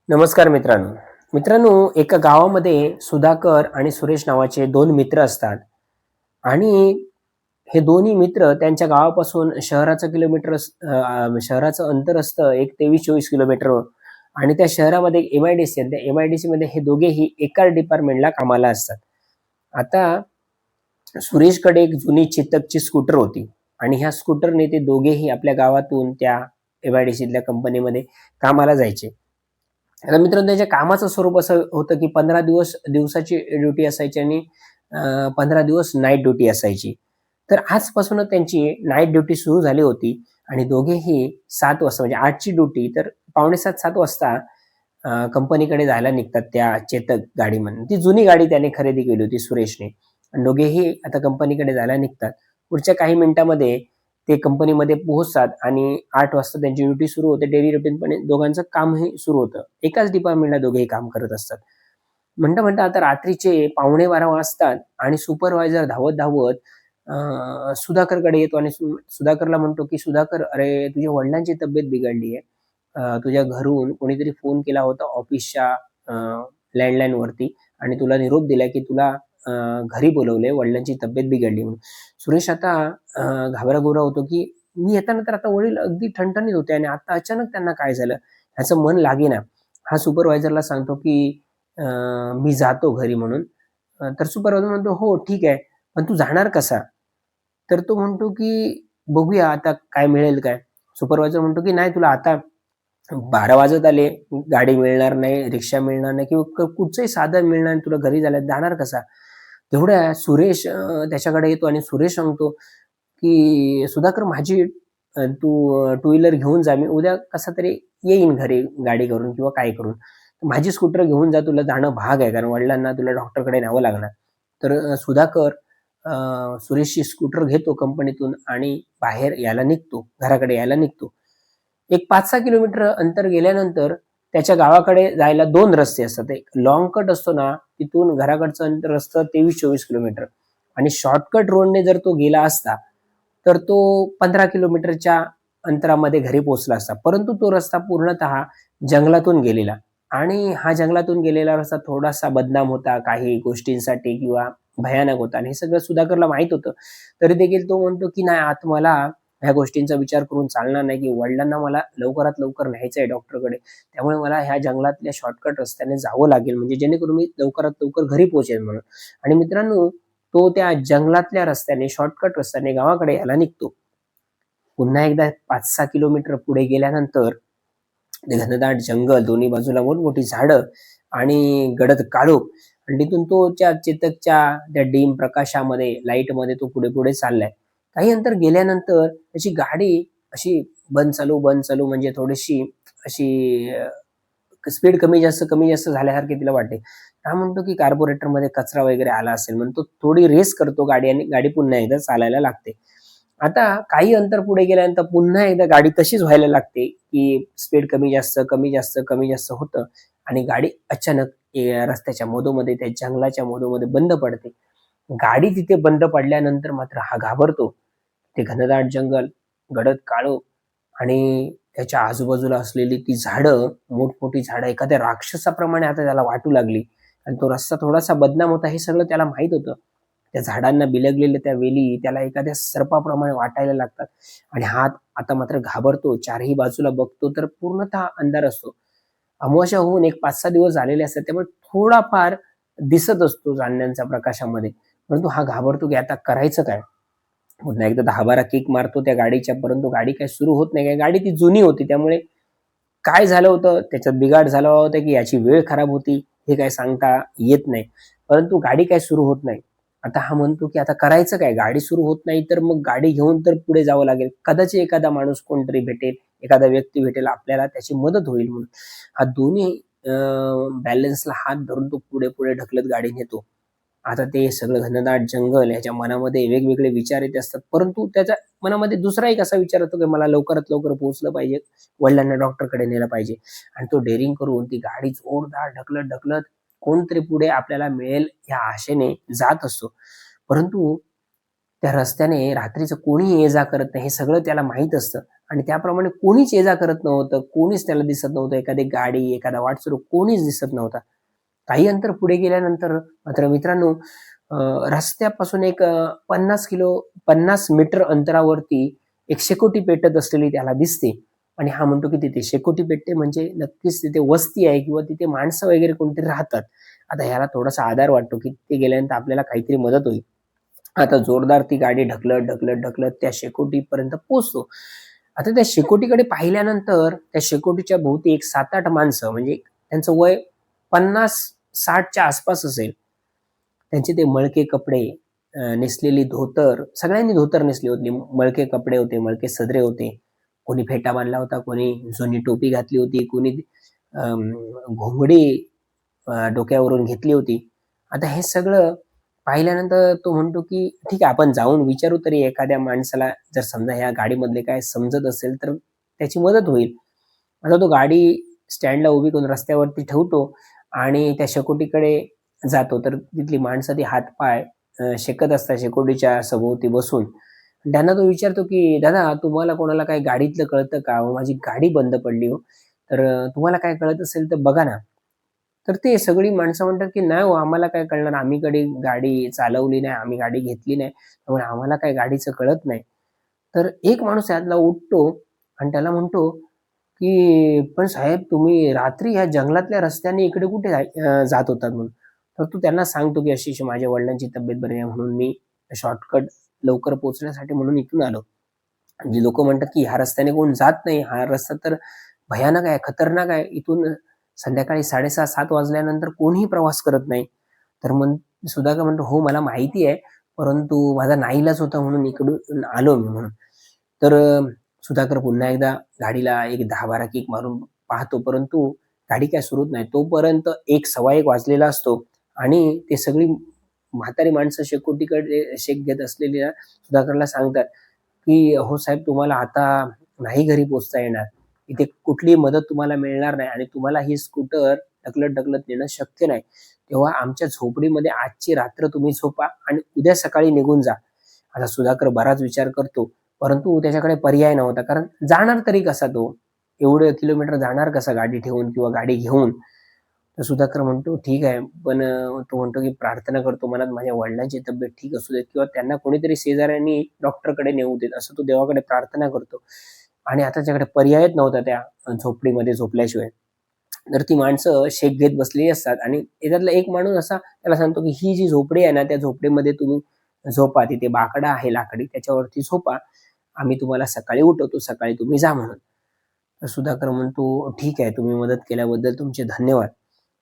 नमस्कार मित्रांनो. मित्रांनो, एका गावामध्ये सुधाकर आणि सुरेश नावाचे दोन मित्र असतात आणि हे दोन्ही मित्र त्यांच्या गावापासून शहराचं अंतर असतं एक 23-24 किलोमीटर आणि त्या शहरामध्ये एक एम-आय-डी-सी आहे. त्या एम-आय-डी-सीमध्ये हे दोघेही एकाच डिपार्टमेंटला कामाला असतात. आता सुरेशकडे एक जुनी चेतकची स्कूटर होती आणि ह्या स्कूटरने ते दोघेही आपल्या गावातून त्या एम-आय-डी-सीतल्या कंपनीमध्ये कामाला जायचे. आता मित्रांनो, त्याच्या कामाचं स्वरूप असं होतं की 15 दिवसाची ड्युटी असायची आणि 15 दिवस नाईट ड्युटी असायची. तर आजपासूनच त्यांची नाईट ड्युटी सुरू झाली होती आणि दोघेही 7 वाजता म्हणजे 8ची ड्युटी तर 6:45-7 वाजता कंपनीकडे जायला निघतात त्या चेतक गाडीमधून. ती जुनी गाडी त्याने खरेदी केली होती सुरेशने आणि दोघेही आता कंपनीकडे जायला निघतात. पुढच्या काही मिनिटांमध्ये ते कंपनीमध्ये पोहोचतात आणि 8 वाजता त्यांची ड्युटी सुरू होते. डेली रुटीनपणे दोघांचं कामही सुरू होतं. एकाच डिपार्टमेंटला दोघेही काम करत असतात. म्हणता आता रात्रीचे 11:45 वाजतात आणि सुपरवायझर धावत सुधाकरकडे येतो आणि सुधाकरला म्हणतो की "सुधाकर, अरे तुझ्या वडिलांची तब्येत बिघडली आहे. तुझ्या घरून कोणीतरी फोन केला होता ऑफिसच्या लँडलाईनवरती आणि तुला निरोप दिलाय की तुला घरी बोलवलंय, वडिलांची तब्येत बिघडली म्हणून." सुरेश आता घाबराघोरा होतो की मी येताना तर आता वडील अगदी ठणठणीत होते आणि आता अचानक त्यांना काय झालं? ह्याचं मन लागेना. हा सुपरवायझरला सांगतो की मी जातो घरी म्हणून. तर सुपरवायझर म्हणतो, "हो ठीक आहे, पण तू जाणार कसा?" तर तो म्हणतो की "बघूया आता काय मिळेल काय?" सुपरवायझर म्हणतो की "नाही, तुला आता 12 वाजत आले, गाडी मिळणार नाही, रिक्षा मिळणार नाही किंवा कुठचंही साधन मिळणार नाही, तुला घरी जाणार कसा?" तेवढ्या सुरेश त्याच्याकडे येतो आणि सुरेश सांगतो की "सुधाकर, माझी तू टू व्हीलर घेऊन जा. मी उद्या कसा तरी येईन घरी गाडी करून किंवा काय करून. माझी स्कूटर घेऊन जा. तुला जाणं भाग आहे, कारण वडिलांना तुला डॉक्टरकडे न्यावं लागणार." तर सुधाकर सुरेशची स्कूटर घेतो कंपनीतून आणि बाहेर यायला निघतो, घराकडे यायला निघतो. एक 5-6 किलोमीटर अंतर गेल्यानंतर त्याच्या गावाकडे जायला 2 रस्ते असतात. एक लाँग कट असतो ना, तिथून घराकडचं अंतर असतं 23-24 किलोमीटर आणि शॉर्टकट रोडने जर तो गेला असता, तर तो 15 किलोमीटरच्या अंतरामध्ये घरी पोहोचला असता. परंतु तो रस्ता पूर्णतः जंगलातून गेलेला आणि हा जंगलातून गेलेला रस्ता थोडासा बदनाम होता काही गोष्टींसाठी किंवा भयानक होता आणि हे सगळं सुधाकरला माहीत होतं. तरी देखील तो म्हणतो, की "नाही, आता मला ह्या गोष्टींचा विचार करून चालणार नाही, की वडिलांना मला लवकरात लवकर न्यायचं आहे डॉक्टरकडे. त्यामुळे मला ह्या जंगलातल्या शॉर्टकट रस्त्याने जावं लागेल, म्हणजे जेणेकरून मी लवकरात लवकर घरी पोहोचेन म्हणून." आणि मित्रांनो, तो त्या जंगलातल्या रस्त्याने, शॉर्टकट रस्त्याने गावाकडे यायला निघतो. पुन्हा एकदा 5-6 किलोमीटर पुढे गेल्यानंतर ते घनदाट जंगल, दोन्ही बाजूला मोठमोठी झाडं आणि गडद काळोख आणि तिथून तो त्या चेतकच्या त्या डिम प्रकाशामध्ये, लाईटमध्ये तो पुढे-पुढे चाललाय. काही अंतर गेल्यानंतर त्याची गाडी अशी बंद चालू म्हणजे थोडीशी अशी स्पीड कमी जास्त झाल्यासारखी तिला वाटते. हा म्हणतो की कार्बोरेटरमध्ये कचरा वगैरे आला असेल म्हणून तो थोडी रेस करतो गाडी आणि गाडी पुन्हा एकदा चालायला लागते. आता काही अंतर पुढे गेल्यानंतर पुन्हा एकदा गाडी तशीच व्हायला लागते, की स्पीड कमी जास्त होतं आणि गाडी अचानक रस्त्याच्या मधोमध त्या जंगलाच्या मधोमध बंद पडते. गाडी तिथे बंद पडल्यानंतर मात्र हा घाबरतो. ते घनदाट जंगल, गडद काळोख आणि त्याच्या आजूबाजूला असलेली ती झाडं, मोठमोठी झाडं एखाद्या राक्षसाप्रमाणे आता त्याला वाटू लागली आणि तो रस्ता थोडासा बदनाम होता हे सगळं त्याला माहीत होतं. त्या झाडांना बिलगलेल्या त्या वेली त्याला एखाद्या सर्पाप्रमाणे वाटायला लागतात आणि हा आता मात्र घाबरतो. चारही बाजूला बघतो तर पूर्णतः अंधार असतो. अमावास्या होऊन एक 5-6 दिवस झालेले असतात. त्यामुळे थोडाफार दिसत असतो चांदण्यांच्या प्रकाशामध्ये. परंतु हा घाबरतो की आता करायचं काय? पुन्हा एकदा 10-12 किक मारतो त्या गाडीच्या, परंतु गाडी काही सुरू होत नाही. गाडी ती जुनी होती, त्यामुळे काय झालं होतं, त्याच्यात बिघाड झाला होता की याची वेळ खराब होती, हे काही सांगता येत नाही. परंतु गाडी काही सुरू होत नाही. आता हा म्हणतो की आता करायचं काय? गाडी सुरू होत नाही तर मग गाडी घेऊन तर पुढे जावं लागेल. कदाचित एखादा माणूस कोणतरी भेटेल, एखादा व्यक्ती भेटेल, आपल्याला त्याची मदत होईल म्हणून. हा दोन्ही बॅलन्सला हात धरून तो पुढे-पुढे ढकलत गाडी नेतो. आता ते सगळं घनदाट जंगल ह्याच्या मनामध्ये वेगवेगळे विचार येत असतात. परंतु त्याच्या मनामध्ये दुसरा एक असा विचार येतो की मला लवकरात लवकर पोहोचलं पाहिजे, वडिलांना डॉक्टरकडे नेलं पाहिजे आणि तो डेअरिंग करून ती गाडी जोरदार ढकलत कोणतरी पुढे आपल्याला मिळेल या आशेने जात असतो. परंतु त्या रस्त्याने रात्रीचं कोणीही ये-जा करत नाही हे सगळं त्याला माहीत असतं आणि त्याप्रमाणे कोणीच ये जा करत नव्हतं, कोणीच त्याला दिसत नव्हतं. एखादी गाडी, एखादा वाटसरू कोणीच दिसत नव्हता. काही अंतर पुढे गेल्यानंतर मात्र मित्रांनो, रस्त्यापासून एक 50 मीटर अंतरावरती एक शेकोटी पेटत असलेली त्याला दिसते. आणि हा म्हणतो की तिथे शेकोटी पेटते म्हणजे नक्कीच तिथे वस्ती आहे किंवा तिथे माणसं वगैरे कोणतरी राहतात. आता ह्याला थोडासा आधार वाटतो की तिथे गेल्यानंतर आपल्याला काहीतरी मदत होईल. आता जोरदार ती गाडी ढकलत, ढकलत, ढकलत त्या शेकोटीपर्यंत पोहोचतो. आता त्या शेकोटीकडे पाहिल्यानंतर त्या शेकोटीच्या भोवती एक 7-8 माणसं, म्हणजे त्यांचं वय 50-60च्या आसपास असेल. त्यांचे ते मळके कपडे, नेसलेली धोतर, सगळ्यांनी धोतर नेसली होती. मळके कपडे होते, मळके सदरे होते. कोणी फेटा बांधला होता, कोणी जुनी टोपी घातली होती, कोणी घोंगडी डोक्यावरून घेतली होती. आता हे सगळं पाहिल्यानंतर तो म्हणतो की ठीक आहे, आपण जाऊन विचारू तरी एखाद्या माणसाला, जर समजा ह्या गाडीमधले काय समजत असेल तर त्याची मदत होईल. आता तो गाडी स्टँडला उभी करून रस्त्यावरती ठेवतो आणि त्या शेकोटीकडे जातो. तर तिथली माणसं ती हातपाय शेकत असतात शेकोटीच्या सभोवती बसून. त्यांना तो विचारतो की दादा, तुम्हाला कोणाला काही गाडीतलं कळतं का? माझी गाडी बंद पडली हो, तर तुम्हाला काय कळत असेल तर बघा ना. तर ते सगळी माणसं म्हणतात की नाही हो, आम्हाला काय कळणार, आम्ही कधी गाडी चालवली नाही, आम्ही गाडी घेतली नाही, त्यामुळे आम्हाला काय गाडीचं कळत नाही. तर एक माणूस त्यातला उठतो आणि त्याला म्हणतो की पण साहेब, तुम्ही रात्री ह्या जंगलातल्या रस्त्याने इकडे कुठे जात होतात म्हणून. तर तो त्यांना सांगतो की अशी अशी माझ्या वडिलांची तब्येत बरी नाही म्हणून मी शॉर्टकट लवकर पोहोचण्यासाठी म्हणून इथून आलो. जी लोक म्हणतात की ह्या रस्त्याने कोण जात नाही, हा रस्ता तर भयानक आहे, खतरनाक आहे, इथून संध्याकाळी 6:30-7 वाजल्यानंतर कोणीही प्रवास करत नाही. तर मग सुधाकर म्हणतो, हो मला माहिती आहे, परंतु माझा नाईलाज होता म्हणून इकडून आलो मी म्हणून. तर सुधाकर पुन्हा एकदा गाडीला एक 10-12 किक मारून पाहतो, परंतु गाडी काय सुरू होत नाही. तोपर्यंत 1-1:15 वाजलेला असतो आणि ते सगळी म्हातारी माणसं शेकोटीकडे शेक घेत असलेल्या सुधाकरला सांगतात की हो साहेब, तुम्हाला आता नाही घरी पोहोचता येणार. इथे कुठलीही मदत तुम्हाला मिळणार नाही आणि तुम्हाला ही स्कूटर ढकलत-ढकलत नेणं शक्य नाही. तेव्हा आमच्या झोपडीमध्ये आजची रात्र तुम्ही झोपा आणि उद्या सकाळी निघून जा. आता सुधाकर बराच विचार करतो, परंतु त्याच्याकडे पर्याय नव्हता. कारण जाणार तरी कसा तो? एवढे किलोमीटर जाणार कसा गाडी ठेवून किंवा गाडी घेऊन? तर सुधाकर म्हणतो, "ठीक आहे." पण तो म्हणतो की प्रार्थना करतो मनात, माझ्या वडिलांची तब्येत ठीक असू देत किंवा त्यांना कोणीतरी शेजाऱ्यांनी डॉक्टरकडे नेऊ देत, असं तो देवाकडे प्रार्थना करतो. आणि आता त्याच्याकडे पर्यायच नव्हता त्या झोपडीमध्ये झोपल्याशिवाय. तर ती माणसं शेक घेत बसलेली असतात आणि त्याच्यातला एक माणूस असा त्याला सांगतो की ही जी झोपडी आहे ना, त्या झोपडीमध्ये तुम्ही झोपा. तिथे बाकडा आहे लाकडी, त्याच्यावरती झोपा. आम्ही तुम्हाला सकाळी उठवतो, सकाळी तुम्ही जा म्हणून. तर सुधाकर म्हणतो, "ठीक आहे, तुम्ही मदत केल्याबद्दल तुमचे धन्यवाद."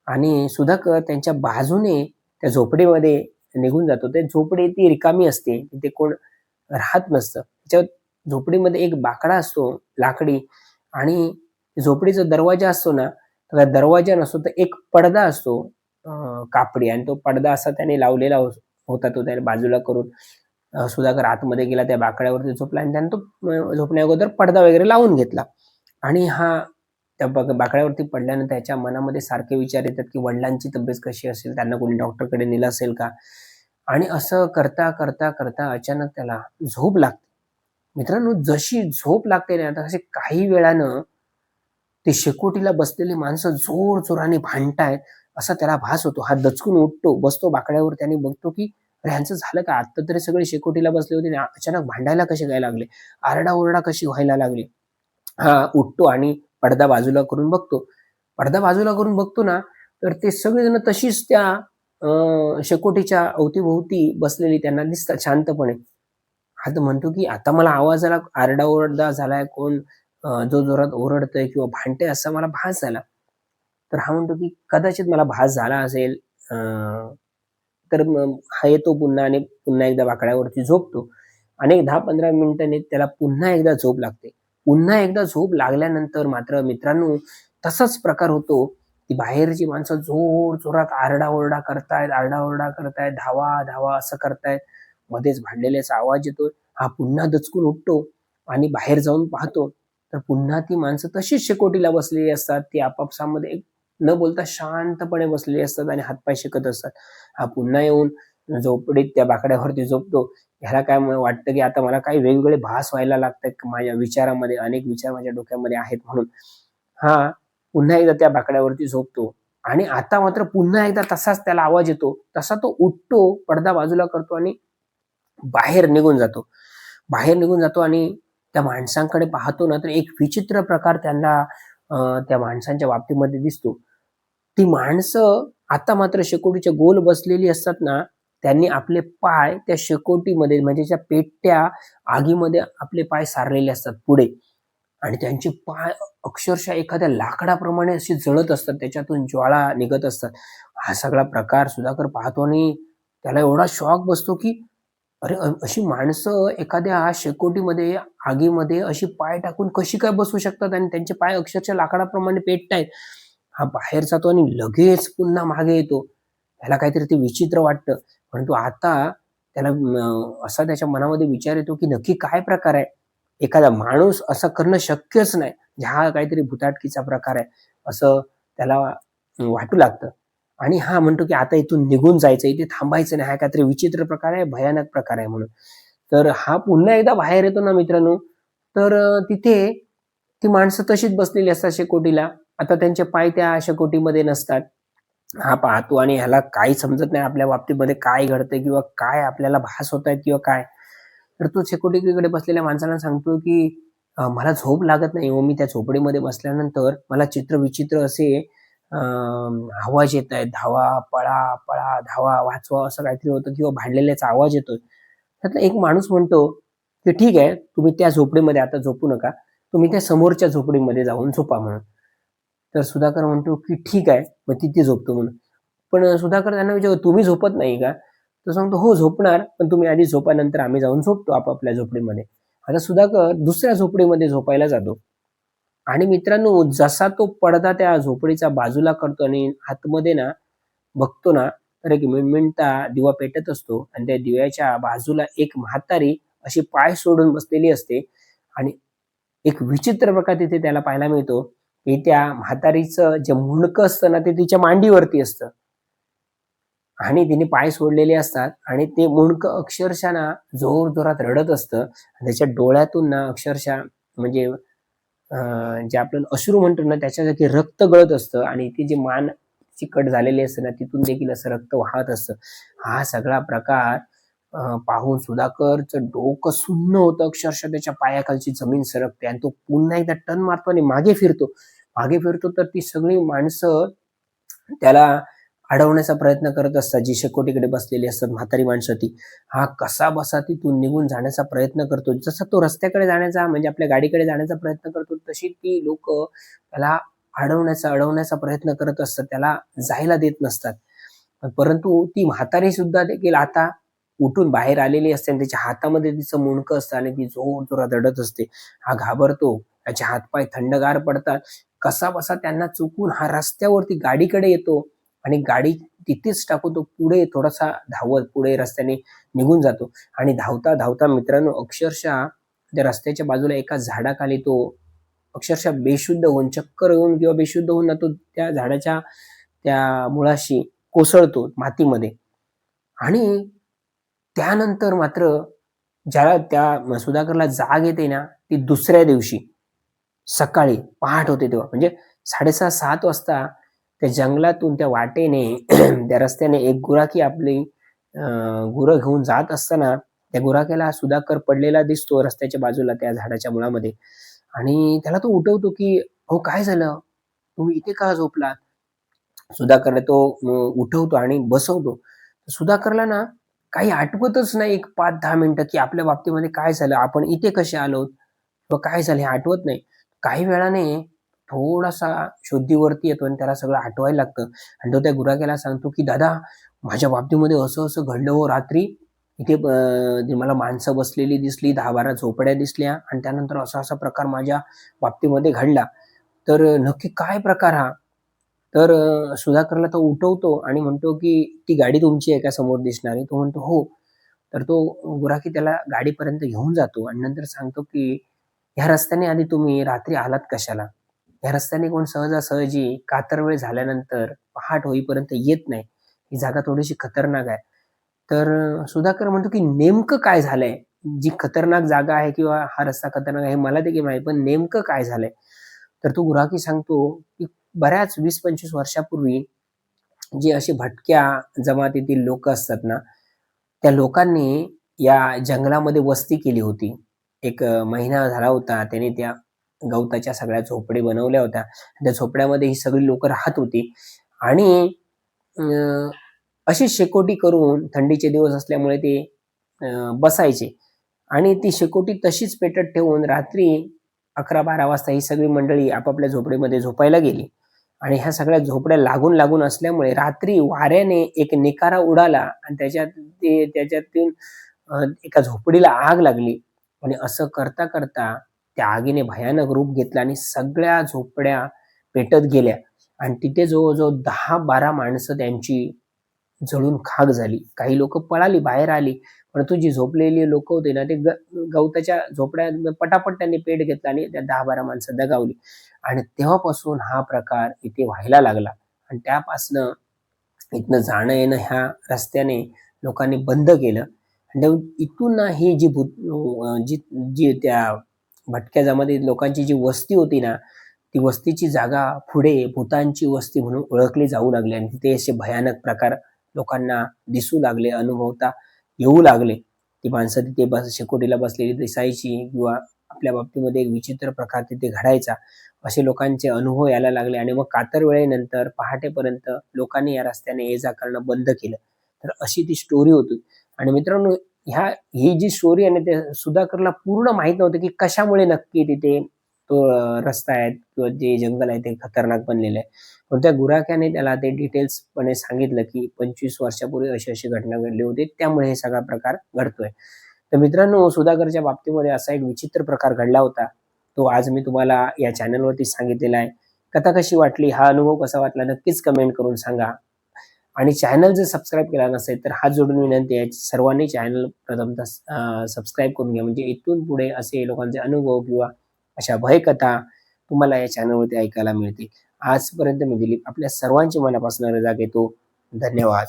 आणि सुधाकर त्यांच्या बाजूने त्या झोपडीमध्ये निघून जातो. त्या झोपडी ती रिकामी असते, तिथे कोण राहत नसतं. त्याच्या झोपडीमध्ये एक बाकडा असतो लाकडी आणि झोपडीचा दरवाजा असतो ना, तर दरवाजा नसतो, तर एक पडदा असतो कापडी, आणि तो पडदा असा त्याने लावलेला होता. तो त्याने बाजूला करून सुधाकर आतमध्ये गेला, त्या बाकड्यावरती झोपला आणि त्याने तो झोपण्या अगोदर पडदा वगैरे लावून घेतला. आणि हा त्या बाकड्यावरती पडल्यानंतर त्याच्या मनामध्ये सारखे विचार येतात की वडिलांची तब्येत कशी असेल, त्यांना कोणी डॉक्टरकडे नेलं असेल का? आणि असं करता करता करता अचानक त्याला झोप लागते. मित्रांनो, जशी झोप लागते ना, आता असे काही वेळानं ते शेकोटीला बसलेली माणसं जोराने भांडतायत असा त्याला भास होतो. हा दचकून उठतो, बसतो बाकड्यावर आणि बघतो की अरे ह्यांचं झालं का? आता तरी सगळे शेकोटीला बसले होते आणि अचानक भांडायला कसे काय लागले? आरडाओरडा कशी व्हायला लागली? हा उठतो आणि पडदा बाजूला करून बघतो. पडदा बाजूला करून बघतो ना, तर ते सगळेजण तशीच त्या शेकोटीच्या अवतीभोवती बसलेली त्यांना दिसतात शांतपणे. हा तर म्हणतो की आता मला आवाज आला, आरडाओरडा झालाय, कोण जो जोरात ओरडतंय किंवा भांडतंय असा मला भास झाला. तर हा म्हणतो की कदाचित मला भास झाला असेल. तर मग हा येतो पुन्हा आणि पुन्हा एकदा बाकड्यावरती झोपतो आणि एक 10-15 मिनिटांनी त्याला पुन्हा एकदा झोप लागते. पुन्हा एकदा झोप लागल्यानंतर मात्र मित्रांनो, तसाच प्रकार होतो. ती बाहेरची माणसं जोरात आरडाओरडा करतायत, आरडाओरडा करतायत, धावा, धावा असं करतायत. मध्येच भांडलेल्याचा आवाज येतोय. हा पुन्हा दचकून उठतो आणि बाहेर जाऊन पाहतो, तर पुन्हा ती माणसं तशीच शेकोटीला बसलेली असतात. ती आपापसामध्ये न बोलता शांतपणे बसलेली असतात आणि हातपाय शेकत असतात. हा पुन्हा येऊन झोपडीत त्या बाकड्यावरती झोपतो. ह्याला काय वाटतं की आता मला काही वेगवेगळे भास व्हायला लागतात माझ्या विचारामध्ये, अनेक विचार माझ्या डोक्यामध्ये आहेत म्हणून हा पुन्हा एकदा त्या बाकड्यावरती झोपतो. आणि आता मात्र पुन्हा एकदा तसाच त्याला आवाज येतो. तसा तो उठतो, पडदा बाजूला करतो आणि बाहेर निघून जातो. बाहेर निघून जातो आणि त्या माणसांकडे पाहतो ना, तर एक विचित्र प्रकार त्यांना त्या माणसांच्या बाबतीमध्ये दिसतो. ती माणसं आता मात्र शेकोटीच्या गोल बसलेली असतात ना, त्यांनी आपले पाय त्या शेकोटीमध्ये म्हणजे त्या पेटत्या आगीमध्ये आपले पाय सारलेले असतात पुढे आणि त्यांचे पाय अक्षरशः एखाद्या लाकडाप्रमाणे असे जळत असतात. त्याच्यातून ज्वाळा निघत असतात. हा सगळा प्रकार सुधाकर पाहतो आणि त्याला एवढा शॉक बसतो, की अरे अशी माणसं एखाद्या शेकोटीमध्ये, आगीमध्ये अशी पाय टाकून कशी काय बसू शकतात आणि त्यांचे पाय अक्षरशः लाकडाप्रमाणे पेटतायत. हा बाहेर जातो आणि लगेच पुन्हा मागे येतो. त्याला काहीतरी ते विचित्र वाटतं. परंतु आता त्याला असा त्याच्या मनामध्ये विचार येतो, की नक्की काय प्रकार आहे? एखादा माणूस असं करणं शक्यच नाही. हा काहीतरी भुताटकीचा प्रकार आहे, असं त्याला वाटू लागतं. आणि हा म्हणतो, की आता इथून निघून जायचं, इथे थांबायचं नाही. हा काहीतरी विचित्र प्रकार आहे, भयानक प्रकार आहे म्हणून. तर हा पुन्हा एकदा बाहेर येतो ना मित्रांनो, तर तिथे ती माणसं तशीच बसलेली असतात शेकोटीला. आता त्यांचे पाय त्या शेकोटीमध्ये नसतात. हा पाहतो आणि ह्याला काही समजत नाही आपल्या बाबतीमध्ये काय घडतंय किंवा काय आपल्याला भास होत आहेत किंवा काय. तर तो शेकोटीकडे बसलेल्या माणसाला सांगतो, की मला झोप लागत नाही हो. मी त्या झोपडीमध्ये बसल्यानंतर मला चित्रविचित्र असे आवाज येत आहेत. धावा, पळा, पळा, धावा, वाचवा असं काहीतरी होतं किंवा भांडलेल्याचा आवाज येतोय. त्यातला एक माणूस म्हणतो, की "ठीक आहे, तुम्ही त्या झोपडीमध्ये आता झोपू नका. तुम्ही त्या समोरच्या झोपडीमध्ये जाऊन झोपा" म्हणून. तर सुधाकर म्हणतो, की "ठीक आहे, मग तिथे झोपतो" म्हणून. पण सुधाकर त्यांना विचारतो, "तुम्ही झोपत नाही का?" तो सांगतो, "हो, झोपणार, पण तुम्ही आधी झोपा, नंतर आम्ही जाऊन झोपतो आपापल्या झोपडीमध्ये." आता सुधाकर दुसऱ्या झोपडीमध्ये झोपायला जातो आणि मित्रांनो जसा तो पडदा त्या झोपडीच्या बाजूला करतो आणि आतमध्ये ना बघतो ना, तर एक मिणमिणता दिवा पेटत असतो आणि त्या दिव्याच्या बाजूला एक म्हातारी अशी पाय सोडून बसलेली असते आणि एक विचित्र प्रकार तिथे त्याला पाहायला मिळतो, की त्या म्हातारीचं जे मुंडकं असतं ना, ते तिच्या मांडीवरती असतं आणि तिने पाय सोडलेले असतात आणि ते मुंडकं अक्षरशः ना जोरजोरात रडत असतं आणि त्याच्या डोळ्यातून ना अक्षरशः म्हणजे जे आपण अश्रू म्हणतो ना, त्याच्या जागी रक्त गळत असतं आणि ती जी मान चिकट झालेली असते ना, तिथून देखील असं रक्त वाहत असतं. हा सगळा प्रकार पाहून सुधाकरचं डोकं सुन्न होतं. अक्षरशः त्याच्या पायाखालची जमीन सरकते आणि तो पुन्हा एकदा टर्न मारतो आणि मागे फिरतो. मागे फिरतो तर ती सगळी माणसं त्याला अडवण्याचा प्रयत्न करत असतात, जी शेकोटीकडे बसलेली असतात, म्हातारी माणसं ती. हा कसाबसा तिथून निघून जाण्याचा प्रयत्न करतो. जसा तो रस्त्याकडे जाण्याचा म्हणजे आपल्या गाडीकडे जाण्याचा प्रयत्न करतो, तशी ती लोकं त्याला अडवण्याचा प्रयत्न करत असतात. त्याला जायला देत नसतात. परंतु ती म्हातारी सुद्धा देखील आता उठून बाहेर आलेली असते आणि तिच्या हातामध्ये तिचं मुंडकं असतं आणि ती जोरजोरात रडत असते. हा घाबरतो. त्याचे हातपाय थंडगार पडतात. कसाबसा त्यांना चुकून हा रस्त्यावरती गाडीकडे येतो आणि गाडी तिथेच टाकून तो पुढे थोडासा धावत पुढे रस्त्याने निघून जातो आणि धावता धावता मित्रांनो अक्षरशः त्या रस्त्याच्या बाजूला एका झाडाखाली तो अक्षरशः बेशुद्ध होऊन चक्कर येऊन किंवा बेशुद्ध होऊन ना तो त्या झाडाच्या त्या मुळाशी कोसळतो मातीमध्ये आणि त्यानंतर मात्र ज्याला त्या सुधाकरला जाग येते ना ती दुसऱ्या दिवशी सकाळी पहाट होते तेव्हा म्हणजे 6:30-7 वाजता त्या जंगलातून त्या वाटेने त्या रस्त्याने एक गुराखी आपली गुरं घेऊन जात असताना त्या गुराख्याला सुधाकर पडलेला दिसतो रस्त्याच्या बाजूला त्या झाडाच्या मुळामध्ये आणि त्याला तो उठवतो की अहो काय झालं तुम्ही इथे का झोपलात सुधाकरला तो उठवतो आणि बसवतो सुधाकरला ना काही आठवतच नाही एक 5-10 मिनिटं की आपल्या बाबतीमध्ये काय झालं आपण इथे कसे आलो किंवा काय झालं हे आठवत नाही काही वेळाने थोडासा शुद्धीवरती येतो आणि त्याला सगळं आठवायला लागतं आणि तो त्या गुराख्याला सांगतो की दादा माझ्या बाबतीमध्ये असं असं घडलं हो रात्री इथे मला माणसं बसलेली दिसली 10-12 झोपड्या दिसल्या आणि त्यानंतर असा असा प्रकार माझ्या बाबतीमध्ये घडला तर नक्की काय प्रकार हा तर सुधाकरला तो उठवतो आणि म्हणतो की ती गाडी तुमची आहे का समोर दिसणारी तो म्हणतो हो तर तो गुराखी त्याला गाडीपर्यंत घेऊन जातो आणि नंतर सांगतो की ह्या रस्त्याने आधी तुम्ही रात्री आलात कशाला या रस्त्याने कोण सहजासहजी कातर वेळ झाल्यानंतर पहाट होईपर्यंत येत नाही ही जागा थोडीशी खतरनाक आहे तर सुधाकर म्हणतो की नेमकं काय झालंय? जी खतरनाक जागा आहे किंवा हा रस्ता खतरनाक आहे हे मला देखील माहिती, पण नेमकं काय झालंय? तर तो गुराखी सांगतो की बऱ्याच 20-25 वर्षापूर्वी जे असे भटक्या जमातीतील लोक असतात ना, त्या लोकांनी या जंगलामध्ये वस्ती केली होती. एक महिना झाला होता. त्याने त्या गवताच्या सगळ्या झोपडी बनवल्या होत्या. त्या झोपड्यामध्ये ही सगळी लोकं राहत होती आणि अ, अशी शेकोटी करून थंडीचे दिवस असल्यामुळे ते बसायचे आणि ती शेकोटी तशीच पेटत ठेवून रात्री 11-12 वाजता ही सगळी मंडळी आपापल्या झोपडीमध्ये झोपायला गेली आणि ह्या सगळ्या झोपड्या लागून असल्यामुळे रात्री वाऱ्याने एक निकारा उडाला आणि त्याच्यातून एका झोपडीला आग लागली आणि असं करता त्या आगीने भयानक रूप घेतलं आणि सगळ्या झोपड्या पेटत गेल्या आणि तिथे जवळ-जवळ 10-12 माणसं त्यांची जळून खाक झाली. काही लोकं पळाली, बाहेर आली. परंतु जी झोपलेली लोकं होती ना, ते गवताच्या झोपड्या पटापट त्यांनी पेट घेतला आणि त्या 10-12 माणसं दगावली. आणि तेव्हापासून हा प्रकार इथे व्हायला लागला आणि त्यापासनं इथनं जाणं-येणं ह्या रस्त्याने लोकांनी बंद केलं. आणि इथून ना ही जी जी जी त्या भटक्या जमातीत लोकांची जी वस्ती होती ना, ती वस्तीची जागा पुढे भुतांची वस्ती म्हणून ओळखली जाऊ लागली आणि तिथे असे भयानक प्रकार लोकांना दिसू लागले, अनुभवता येऊ लागले. ती माणसं तिथे शेकोटीला बसलेली दिसायची किंवा आपल्या बाबतीमध्ये एक विचित्र प्रकार तिथे घडायचा. असे लोकांचे अनुभव यायला लागले आणि मग कातर वेळेनंतर पहाटेपर्यंत लोकांनी या रस्त्याने ये-जा करणं बंद केलं. तर अशी ती स्टोरी होती. आणि मित्रांनो ही जी स्टोरी आहे ना, ते सुधाकरला पूर्ण माहीत नव्हतं की कशामुळे नक्की तिथे तो रस्ता आहे किंवा जे जंगल आहे ते खतरनाक बनलेलं आहे. पण त्या गुराख्याने त्याला ते डिटेल्सपणे सांगितलं की 25 वर्षापूर्वी अशी-अशी घटना घडली होती. त्यामुळे हे सगळा प्रकार घडतोय. तर मित्रांनो, सुधाकरच्या बाबतीमध्ये असा एक विचित्र प्रकार घडला होता. तो आज मी तुम्हाला या चॅनलवरती सांगितलेला आहे. कथा कशी वाटली? हा अनुभव कसा वाटला? नक्कीच कमेंट करून सांगा. आणि चॅनल जर सबस्क्राईब केला नसेल तर हात जोडून विनंती आहे, सर्वांनी चॅनल प्रथमतः सबस्क्राईब करून घ्या. म्हणजे इथून पुढे असे लोकांचे अनुभव किंवा अशा भयकथा तुम्हाला या चॅनलवरती ऐकायला मिळतील. आजपर्यंत मी दिलीप आपल्या सर्वांची मनापासून रजा घेतो. धन्यवाद.